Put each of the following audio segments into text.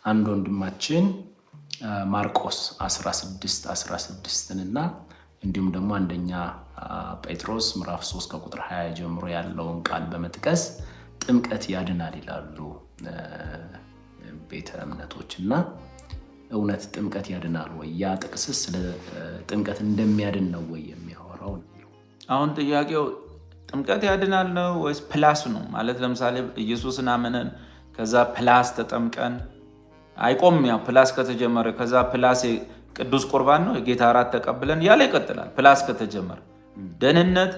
አንድ ወንድማችን ማርቆስ 16:16 እና እንዲሁም ደግሞ አንደኛ ጴጥሮስ ምዕራፍ 3 ከቁጥር 20 ጀምሮ ያለውን ቃል በመጥቀስ ጥምቀት ያድናል ይላሉ ቤተ እምነቶችና እውነት ጥምቀት ያድናል ወይ? ያ ጥቅስስ ስለ ጥምቀት እንደሚያድን ነው ወይ የሚያወራው? አሁን ጥያቄው ጥምቀት ያድናል ነው ወይስ ፕላስ ነው? ማለት ለምሳሌ ኢየሱስን አመነን ከዛ ፕላስ ተጠምቀን አይቆምም። ያው ፕላስ ከተጀመረ ከዛ ፕላስ ቅዱስ ቁርባን ነው የጌታ እራት ተቀብለን ያለ ይቀጥላል። ፕላስ ከተጀመረ ደህንነት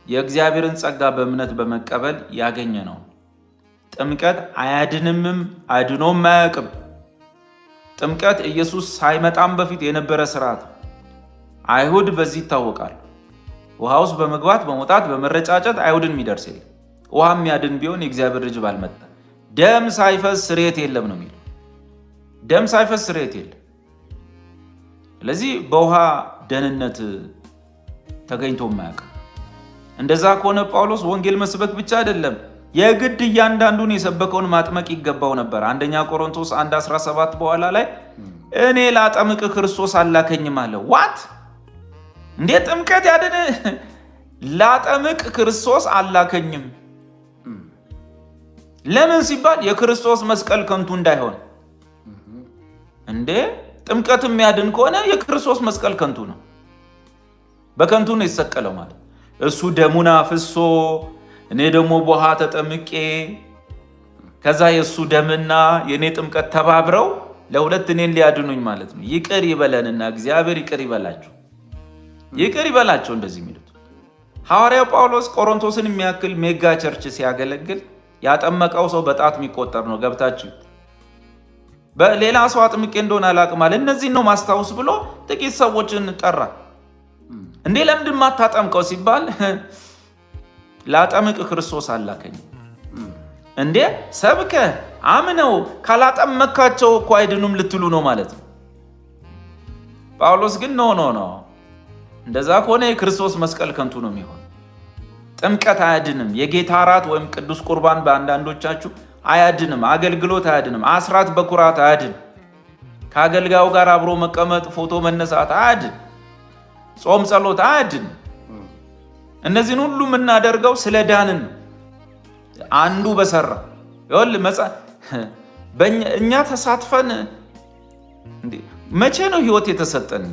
የእግዚአብሔርን ጸጋ በእምነት በመቀበል ያገኘ ነው። ጥምቀት አያድንምም አድኖም አያውቅም። ጥምቀት ኢየሱስ ሳይመጣም በፊት የነበረ ስርዓት። አይሁድ በዚህ ይታወቃል። ውሃ ውስጥ በመግባት በመውጣት በመረጫጨት አይሁድን የሚደርስ የለም። ውሃ የሚያድን ቢሆን የእግዚአብሔር ልጅ ባልመጣ። ደም ሳይፈስ ስርየት የለም ነው የሚለው። ደም ሳይፈስ ስርየት የለም። ስለዚህ በውሃ ደህንነት ተገኝቶ የማያውቅ። እንደዛ ከሆነ ጳውሎስ ወንጌል መስበክ ብቻ አይደለም የግድ እያንዳንዱን የሰበከውን ማጥመቅ ይገባው ነበር። አንደኛ ቆሮንቶስ 1:17 በኋላ ላይ እኔ ላጠምቅ ክርስቶስ አላከኝም አለ። ዋት እንዴ ጥምቀት ያድን? ላጠምቅ ክርስቶስ አላከኝም። ለምን ሲባል የክርስቶስ መስቀል ከንቱ እንዳይሆን። እንዴ ጥምቀት የሚያድን ከሆነ የክርስቶስ መስቀል ከንቱ ነው። በከንቱ ነው የተሰቀለው ማለት እሱ ደሙን አፍሶ እኔ ደግሞ በውሃ ተጠምቄ ከዛ የእሱ ደምና የእኔ ጥምቀት ተባብረው ለሁለት እኔን ሊያድኑኝ ማለት ነው። ይቅር ይበለንና እግዚአብሔር ይቅር ይበላቸው፣ ይቅር ይበላቸው። እንደዚህ የሚሉት ሐዋርያው ጳውሎስ ቆሮንቶስን የሚያክል ሜጋ ቸርች ሲያገለግል ያጠመቀው ሰው በጣት የሚቆጠር ነው። ገብታችሁ በሌላ ሰው አጥምቄ እንደሆነ አላቅም አለ። እነዚህን ነው ማስታወስ ብሎ ጥቂት ሰዎችን ጠራ። እንዴ ለምንድን ማታጠምቀው ሲባል ላጠምቅ ክርስቶስ አላከኝ። እንዴ ሰብከ አምነው ካላጠመካቸው እኮ አይድኑም ልትሉ ነው ማለት ነው። ጳውሎስ ግን ኖ እንደዛ ከሆነ የክርስቶስ መስቀል ከንቱ ነው የሚሆን። ጥምቀት አያድንም። የጌታ እራት ወይም ቅዱስ ቁርባን በአንዳንዶቻችሁ አያድንም። አገልግሎት አያድንም። አስራት በኩራት አያድን። ከአገልጋዩ ጋር አብሮ መቀመጥ፣ ፎቶ መነሳት አያድን። ጾም ጸሎት አያድን። እነዚህን ሁሉ የምናደርገው ስለ ዳንን ነው። አንዱ በሰራ እኛ ተሳትፈን መቼ ነው ህይወት የተሰጠን?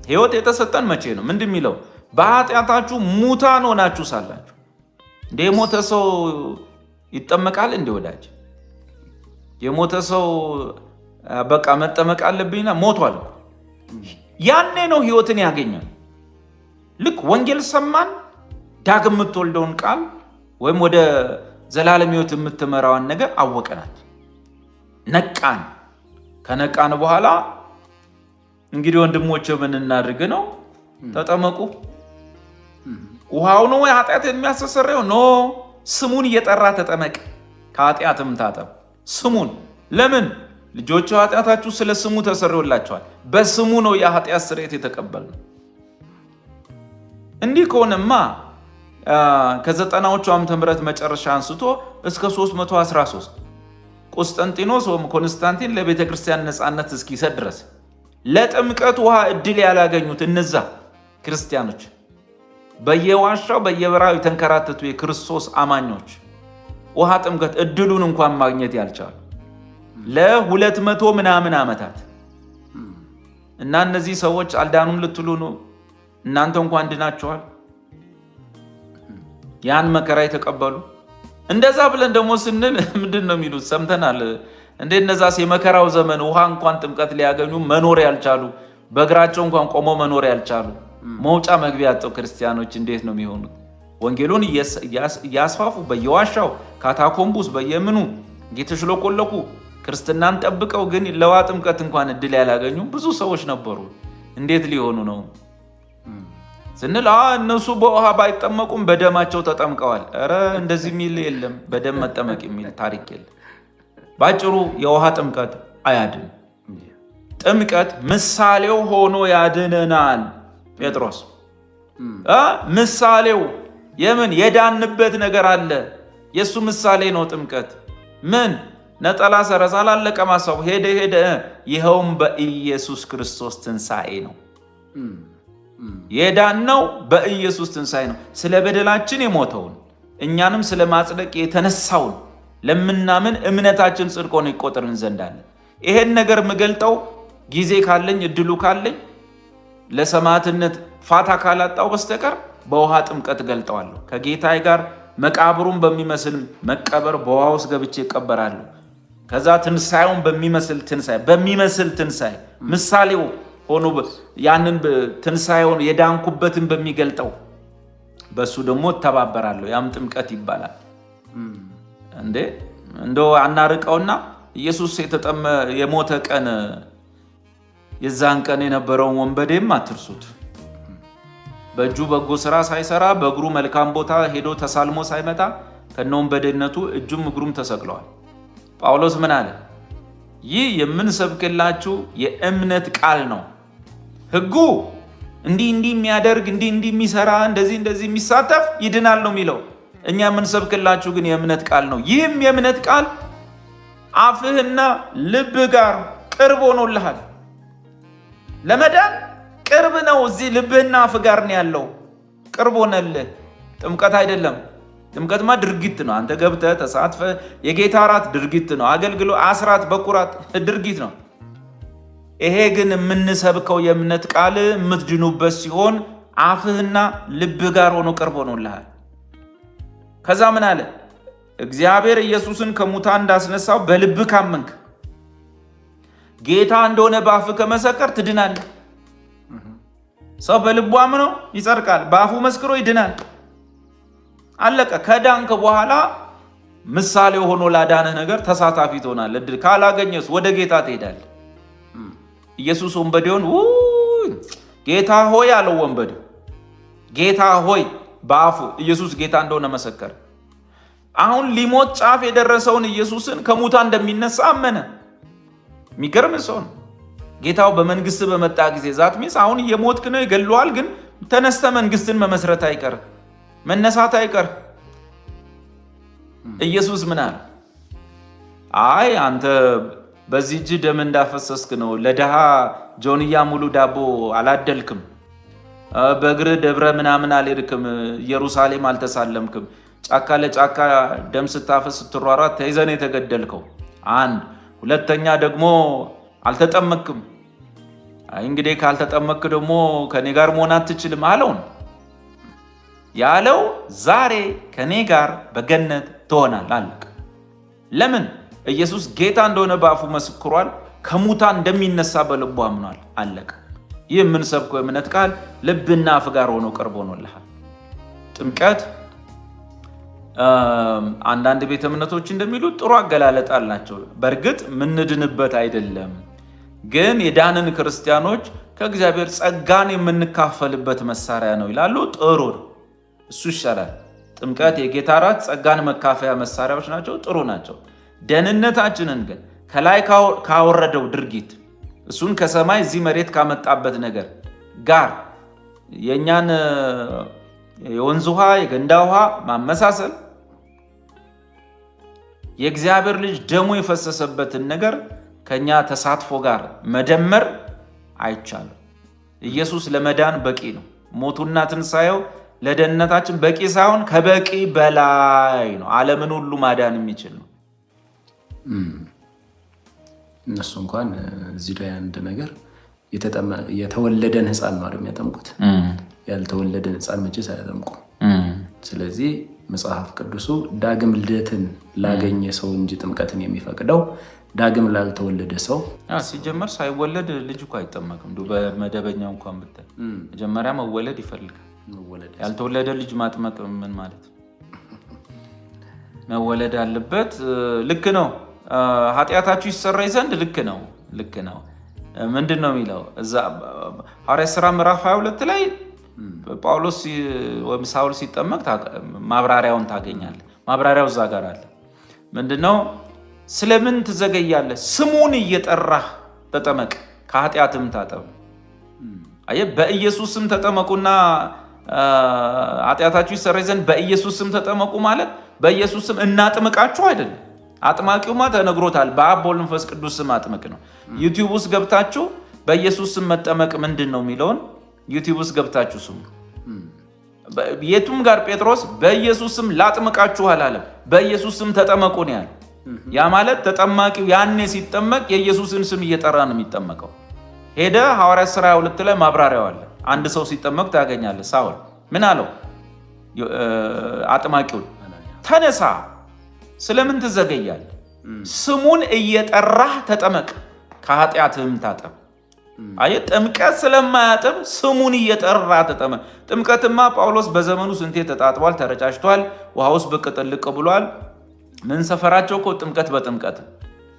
ህይወት የተሰጠን መቼ ነው? ምንድን የሚለው በኃጢአታችሁ ሙታን ሆናችሁ ሳላችሁ። እንደ የሞተ ሰው ይጠመቃል? እንደ ወዳጅ የሞተ ሰው በቃ መጠመቅ አለብኝና ሞቷል። ያኔ ነው ህይወትን ያገኛል። ልክ ወንጌል ሰማን፣ ዳግም የምትወልደውን ቃል ወይም ወደ ዘላለም ህይወት የምትመራዋን ነገር አወቀናት፣ ነቃን። ከነቃን በኋላ እንግዲህ ወንድሞች ምን እናድርግ ነው? ተጠመቁ። ውሃው ነው ኃጢአት የሚያስተሰርየው? ኖ፣ ስሙን እየጠራ ተጠመቅ፣ ከኃጢአትም ታጠብ። ስሙን ለምን? ልጆቹ ኃጢአታችሁ ስለ ስሙ ተሰርዮላቸዋል። በስሙ ነው የኃጢአት ስርየት የተቀበልነው። እንዲህ ከሆነማ ከ90ዎቹ ዓመተ ምህረት መጨረሻ አንስቶ እስከ 313 ቆስጠንጢኖስ ወይም ኮንስታንቲን ለቤተ ክርስቲያን ነፃነት እስኪሰጥ ድረስ ለጥምቀት ውሃ እድል ያላገኙት እነዛ ክርስቲያኖች በየዋሻው በየበራው የተንከራተቱ የክርስቶስ አማኞች ውሃ ጥምቀት እድሉን እንኳን ማግኘት ያልቻሉ ለ200 ምናምን ዓመታት እና እነዚህ ሰዎች አልዳኑም ልትሉ ነው? እናንተ እንኳን ድናችኋል። ያን መከራ የተቀበሉ እንደዛ ብለን ደግሞ ስንል ምንድን ነው የሚሉት ሰምተናል። እንዴ እነዛስ የመከራው ዘመን ውሃ እንኳን ጥምቀት ሊያገኙ መኖር ያልቻሉ፣ በእግራቸው እንኳን ቆመው መኖር ያልቻሉ፣ መውጫ መግቢያ ያጡ ክርስቲያኖች እንዴት ነው የሚሆኑት? ወንጌሉን እያስፋፉ በየዋሻው ካታኮምቡስ በየምኑ እየተሽለቆለቁ ክርስትናን ጠብቀው ግን ለውሃ ጥምቀት እንኳን እድል ያላገኙ ብዙ ሰዎች ነበሩ። እንዴት ሊሆኑ ነው ስንል እነሱ በውሃ ባይጠመቁም በደማቸው ተጠምቀዋል። ኧረ እንደዚህ የሚል የለም። በደም መጠመቅ የሚል ታሪክ የለም። ባጭሩ የውሃ ጥምቀት አያድን። ጥምቀት ምሳሌው ሆኖ ያድነናል። ጴጥሮስ ምሳሌው የምን የዳንበት ነገር አለ። የሱ ምሳሌ ነው ጥምቀት። ምን ነጠላ ሰረዝ አላለቀም ሐሳቡ። ሄደ። ይኸውም በኢየሱስ ክርስቶስ ትንሣኤ ነው። የዳነው በኢየሱስ ትንሣኤ ነው። ስለ በደላችን የሞተውን እኛንም ስለ ማጽደቅ የተነሳውን ለምናምን እምነታችን ጽድቅ ሆኖ ይቆጠርን ዘንድ አለ። ይሄን ነገር የምገልጠው ጊዜ ካለኝ እድሉ ካለኝ ለሰማዕትነት ፋታ ካላጣው በስተቀር በውሃ ጥምቀት ገልጠዋለሁ። ከጌታዬ ጋር መቃብሩን በሚመስል መቀበር በውሃ ውስጥ ገብቼ እቀበራለሁ። ከዛ ትንሣኤውን በሚመስል ትንሣኤ ምሳሌው ሆኖ ያንን ትንሣኤውን የዳንኩበትን በሚገልጠው በሱ ደግሞ እተባበራለሁ። ያም ጥምቀት ይባላል። እንደው አናርቀውና ኢየሱስ የሞተ ቀን የዛን ቀን የነበረውን ወንበዴም አትርሱት። በእጁ በጎ ስራ ሳይሰራ በእግሩ መልካም ቦታ ሄዶ ተሳልሞ ሳይመጣ ከነ ወንበዴነቱ እጁም እግሩም ተሰቅለዋል። ጳውሎስ ምን አለ? ይህ የምንሰብክላችሁ የእምነት ቃል ነው። ሕጉ እንዲህ የሚያደርግ እንዲህ የሚሰራ እንደዚህ የሚሳተፍ ይድናል ነው የሚለው። እኛ የምንሰብክላችሁ ግን የእምነት ቃል ነው። ይህም የእምነት ቃል አፍህና ልብህ ጋር ቅርብ ሆኖልሃል። ለመዳን ቅርብ ነው። እዚህ ልብህና አፍ ጋር ነው ያለው። ቅርብ ሆነልህ። ጥምቀት አይደለም። ጥምቀትማ ድርጊት ነው። አንተ ገብተህ ተሳትፈ የጌታ እራት ድርጊት ነው። አገልግሎ አስራት በኩራት ድርጊት ነው። ይሄ ግን የምንሰብከው የእምነት ቃል የምትድኑበት ሲሆን አፍህና ልብህ ጋር ሆኖ ቅርብ ሆኖልሃል። ከዛ ምን አለ? እግዚአብሔር ኢየሱስን ከሙታን እንዳስነሳው በልብህ ካመንክ ጌታ እንደሆነ በአፍህ ከመሰከር ትድናለህ። ሰው በልቡ አምኖ ይጸድቃል፣ በአፉ መስክሮ ይድናል። አለቀ። ከዳንክ በኋላ ምሳሌ ሆኖ ላዳነህ ነገር ተሳታፊ ትሆናለህ። እድል ካላገኘስ ወደ ጌታ ትሄዳለህ። ኢየሱስ ወንበዴውን ጌታ ሆይ አለው። ወንበዴው ጌታ ሆይ በአፉ ኢየሱስ ጌታ እንደሆነ መሰከረ። አሁን ሊሞት ጫፍ የደረሰውን ኢየሱስን ከሙታን እንደሚነሳ አመነ። የሚገርም ሰው ነው። ጌታው በመንግስት በመጣ ጊዜ ዛት ሚስ አሁን እየሞትክ ነው፣ ይገለዋል፣ ግን ተነስተ መንግስትን መመስረት አይቀር መነሳት አይቀር። ኢየሱስ ምን አለ? አይ አንተ በዚህ እጅ ደም እንዳፈሰስክ ነው። ለድሃ ጆንያ ሙሉ ዳቦ አላደልክም፣ በእግር ደብረ ምናምን አልሄድክም፣ ኢየሩሳሌም አልተሳለምክም። ጫካ ለጫካ ደም ስታፈስ ስትሯሯጥ ተይዘን የተገደልከው። አንድ ሁለተኛ ደግሞ አልተጠመክም። እንግዲህ ካልተጠመክ ደግሞ ከኔ ጋር መሆን አትችልም አለውን ያለው። ዛሬ ከኔ ጋር በገነት ትሆናል አለቀ። ለምን? ኢየሱስ ጌታ እንደሆነ በአፉ መስክሯል። ከሙታን እንደሚነሳ በልቡ አምኗል። አለቀ። ይህ የምንሰብከው የእምነት ቃል ልብና አፍ ጋር ሆኖ ቅርብ ሆኖልሃል። ጥምቀት አንዳንድ ቤተ እምነቶች እንደሚሉት ጥሩ አገላለጥ አላቸው። በእርግጥ ምንድንበት አይደለም፣ ግን የዳንን ክርስቲያኖች ከእግዚአብሔር ጸጋን የምንካፈልበት መሳሪያ ነው ይላሉ። ጥሩ ነው፣ እሱ ይሻላል። ጥምቀት፣ የጌታ እራት ጸጋን መካፈያ መሳሪያዎች ናቸው፣ ጥሩ ናቸው። ደህንነታችንን ግን ከላይ ካወረደው ድርጊት እሱን ከሰማይ እዚህ መሬት ካመጣበት ነገር ጋር የእኛን የወንዝ ውሃ የገንዳ ውሃ ማመሳሰል፣ የእግዚአብሔር ልጅ ደሙ የፈሰሰበትን ነገር ከኛ ተሳትፎ ጋር መደመር አይቻልም። ኢየሱስ ለመዳን በቂ ነው። ሞቱና ትንሣኤው ለደህንነታችን በቂ ሳይሆን ከበቂ በላይ ነው። ዓለምን ሁሉ ማዳን የሚችል ነው። እነሱ እንኳን እዚህ ላይ አንድ ነገር የተወለደን ሕፃን ነው የሚያጠምቁት። ያልተወለደን ሕፃን መቼስ አያጠምቁም። ስለዚህ መጽሐፍ ቅዱሱ ዳግም ልደትን ላገኘ ሰው እንጂ ጥምቀትን የሚፈቅደው ዳግም ላልተወለደ ሰው። ሲጀመር ሳይወለድ ልጅ እኮ አይጠመቅም። በመደበኛው እንኳን ብታይ መጀመሪያ መወለድ ይፈልጋል። ያልተወለደ ልጅ ማጥመቅ ምን ማለት ነው? መወለድ አለበት። ልክ ነው። ኃጢአታችሁ ይሰረይ ዘንድ ልክ ነው። ምንድን ነው የሚለው እዛ ሐዋርያት ሥራ ምዕራፍ 22 ላይ ጳውሎስ ወይም ሳውል ሲጠመቅ ማብራሪያውን ታገኛለህ። ማብራሪያው እዛ ጋር አለ። ምንድነው? ስለምን ትዘገያለህ? ስሙን እየጠራህ ተጠመቅ፣ ከኃጢአትም ታጠብ። አየህ፣ በኢየሱስ ስም ተጠመቁና ኃጢአታችሁ ይሰረይ ዘንድ በኢየሱስ ስም ተጠመቁ ማለት በኢየሱስ ስም እናጥምቃችሁ አይደለም። አጥማቂውማ ተነግሮታል። በአብ በወልድ በመንፈስ ቅዱስ ስም አጥምቅ ነው። ዩቲዩብ ውስጥ ገብታችሁ በኢየሱስ ስም መጠመቅ ምንድን ነው የሚለውን ዩቲዩብ ውስጥ ገብታችሁ ስሙ። የቱም ጋር ጴጥሮስ በኢየሱስ ስም ላጥምቃችሁ አላለም፣ በኢየሱስ ስም ተጠመቁ ነው ያለው። ያ ማለት ተጠማቂው ያኔ ሲጠመቅ የኢየሱስን ስም እየጠራ ነው የሚጠመቀው። ሄደ ሐዋርያት ሥራ 22 ላይ ማብራሪያው አለ። አንድ ሰው ሲጠመቅ ታገኛለህ። ሳውል ምን አለው? አጥማቂውን ተነሳ፣ ስለምን ትዘገያለህ? ስሙን እየጠራህ ተጠመቅ፣ ከኃጢአትህም ታጠብ። አየህ፣ ጥምቀት ስለማያጥብ ስሙን እየጠራ ተጠመቅ። ጥምቀትማ ጳውሎስ በዘመኑ ስንቴ ተጣጥቧል፣ ተረጫጭቷል፣ ውሃ ውስጥ ብቅ ጥልቅ ብሏል። ምን ሰፈራቸው እኮ ጥምቀት በጥምቀት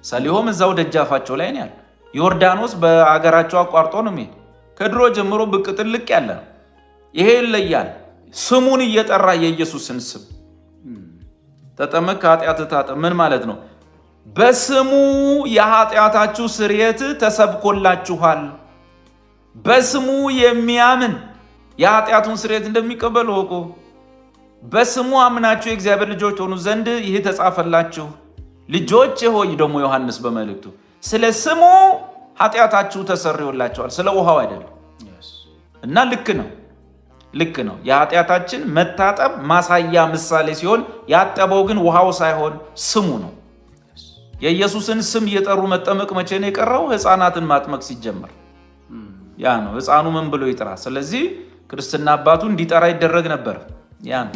ሰሊሆም እዛው ደጃፋቸው ላይ ነው ያለ። ዮርዳኖስ በአገራቸው አቋርጦ ነው የሚሄድ። ከድሮ ጀምሮ ብቅ ጥልቅ ያለ ነው። ይሄ ይለያል። ስሙን እየጠራ የኢየሱስን ስም ተጠመቅ፣ ከኃጢአትህ ታጠብ። ምን ማለት ነው? በስሙ የኃጢአታችሁ ስርየት ተሰብኮላችኋል። በስሙ የሚያምን የኃጢአቱን ስርየት እንደሚቀበል ወቁ። በስሙ አምናችሁ የእግዚአብሔር ልጆች ሆኑ ዘንድ ይህ ተጻፈላችሁ። ልጆች ሆይ ደግሞ ዮሐንስ በመልእክቱ ስለ ስሙ ኃጢአታችሁ ተሰርዮላችኋል፣ ስለ ውሃው አይደለም። እና ልክ ነው። የኃጢአታችን መታጠብ ማሳያ ምሳሌ ሲሆን ያጠበው ግን ውሃው ሳይሆን ስሙ ነው። የኢየሱስን ስም እየጠሩ መጠመቅ መቼ ነው የቀረው? ሕፃናትን ማጥመቅ ሲጀመር ያ ነው። ሕፃኑ ምን ብሎ ይጥራ? ስለዚህ ክርስትና አባቱ እንዲጠራ ይደረግ ነበር። ያ ነው።